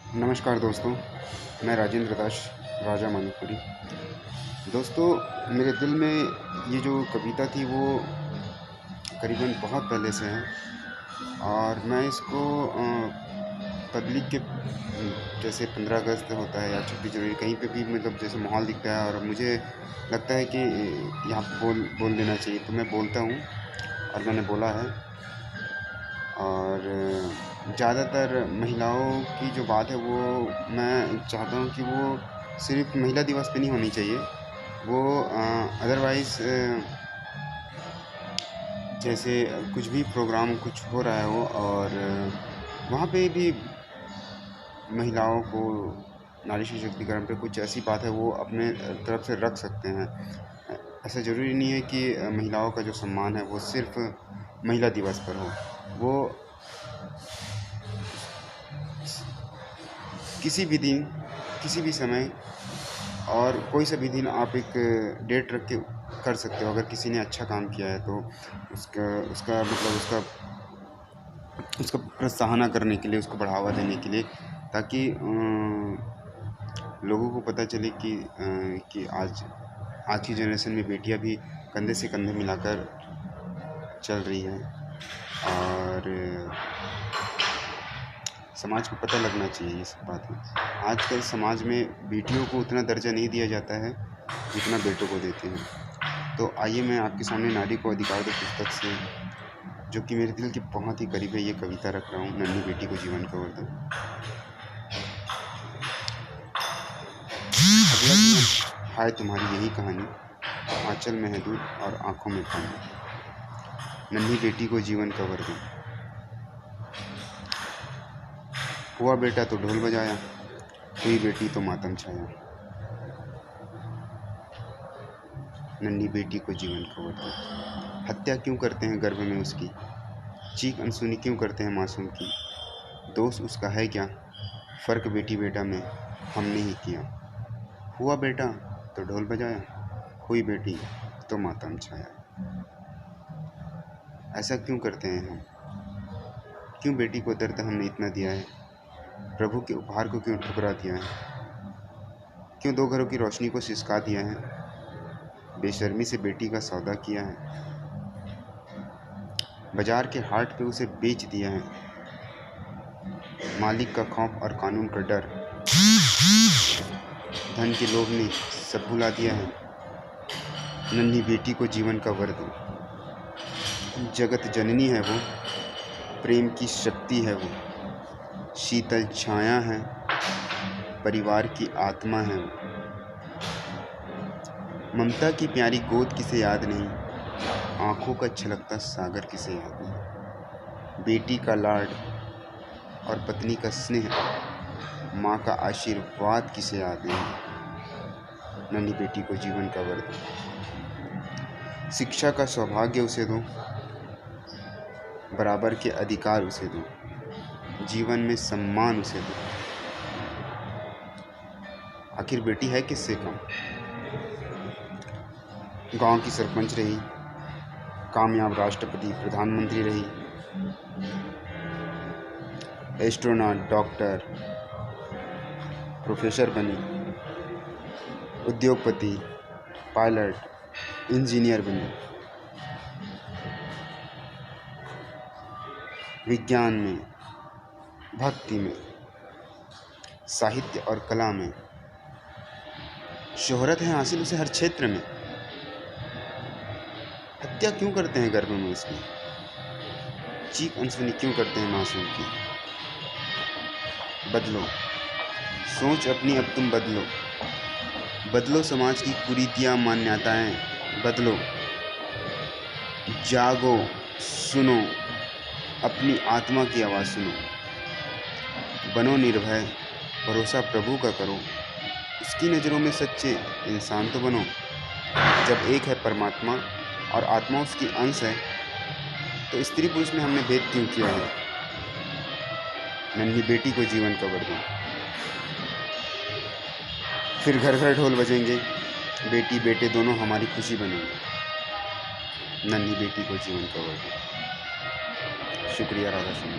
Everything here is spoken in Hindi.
नमस्कार दोस्तों, मैं राजेंद्र दास राजा मानिकपुरी। दोस्तों, मेरे दिल में ये जो कविता थी वो करीबन बहुत पहले से है और मैं इसको पब्लिक के जैसे 15 अगस्त होता है या 26 जनवरी कहीं पे भी मतलब जैसे माहौल दिखता है और मुझे लगता है कि यहाँ पे बोल देना चाहिए तो मैं बोलता हूँ और मैंने बोला है। और ज़्यादातर महिलाओं की जो बात है वो मैं चाहता हूँ कि वो सिर्फ महिला दिवस पे नहीं होनी चाहिए, वो अदरवाइज़ जैसे कुछ भी प्रोग्राम कुछ हो रहा है वो और वहाँ पे भी महिलाओं को नारी सशक्तिकरण पे कुछ ऐसी बात है वो अपने तरफ से रख सकते हैं। ऐसा ज़रूरी नहीं है कि महिलाओं का जो सम्मान है वो सिर्फ महिला दिवस पर हो, वो किसी भी दिन किसी भी समय और कोई सा भी दिन आप एक डेट रख के कर सकते हो। अगर किसी ने अच्छा काम किया है तो उसका उसका मतलब उसका प्रोत्साहन करने के लिए, उसको बढ़ावा देने के लिए, ताकि लोगों को पता चले कि आज की जनरेशन में बेटियां भी कंधे से कंधे मिलाकर चल रही हैं और समाज को पता लगना चाहिए इस बात में। आजकल समाज में बेटियों को उतना दर्जा नहीं दिया जाता है जितना बेटों को देते हैं। तो आइए मैं आपके सामने नारी को अधिकार दो पुस्तक से, जो कि मेरे दिल के बहुत ही करीब है, ये कविता रख रहा हूँ, नन्ही बेटी को जीवन का वरदान। अगला जीवन हाय तुम्हारी यही कहानी, आंचल में है दूध और आंखों में पानी, नन्ही बेटी को जीवन का वरदान। हुआ बेटा तो ढोल बजाया, हुई बेटी तो मातम छाया, नन्ही बेटी को जीवन का वरदान। हत्या क्यों करते हैं गर्भ में उसकी, चीख अनसुनी क्यों करते हैं मासूम की, दोष उसका है क्या, फ़र्क बेटी बेटा में हमने ही किया। हुआ बेटा तो ढोल बजाया, हुई बेटी तो मातम छाया। ऐसा क्यों करते हैं हम, क्यों बेटी को दर्द हमने इतना दिया है, प्रभु के उपहार को क्यों ठुकरा दिया है, क्यों दो घरों की रोशनी को सिसका दिया है, बेशर्मी से बेटी का सौदा किया है, बाजार के हाट पे उसे बेच दिया है, मालिक का खौफ और कानून का डर, धन के लोभ ने सब भुला दिया है, नन्ही बेटी को जीवन का वरदान। जगत जननी है वो, प्रेम की शक्ति है वो, शीतल छाया है, परिवार की आत्मा है वो, ममता की प्यारी गोद किसे याद नहीं, आंखों का छलकता सागर किसे याद नहीं, बेटी का लाड और पत्नी का स्नेह, माँ का आशीर्वाद किसे याद नहीं, नन्ही बेटी को जीवन का वरदान। शिक्षा का सौभाग्य उसे दो, बराबर के अधिकार उसे दो, जीवन में सम्मान उसे दो। आखिर बेटी है किससे कम, गांव की सरपंच रही, कामयाब राष्ट्रपति प्रधानमंत्री रही, एस्ट्रोनॉट, डॉक्टर, प्रोफेसर बनी, उद्योगपति, पायलट, इंजीनियर बनी, विज्ञान में, भक्ति में, साहित्य और कला में शोहरत है हासिल उसे हर क्षेत्र में। हत्या क्यों करते हैं गर्भ में उसकी, चीख अनसुनी क्यों करते हैं मासूम की। बदलो सोच अपनी, अब तुम बदलो, बदलो समाज की कुरीतियाँ मान्यताएं, बदलो, जागो, सुनो, अपनी आत्मा की आवाज़ सुनो, बनो निर्भय, भरोसा प्रभु का करो, उसकी नज़रों में सच्चे इंसान तो बनो। जब एक है परमात्मा और आत्मा उसकी अंश है, तो स्त्री पुरुष में हमने भेद क्यों किया है, नन्ही बेटी को जीवन का वरदान। फिर घर घर ढोल बजेंगे, बेटी बेटे दोनों हमारी खुशी बनेंगे, नन्ही बेटी को जीवन का वरदान। शुक्रिया राधा स्वामी।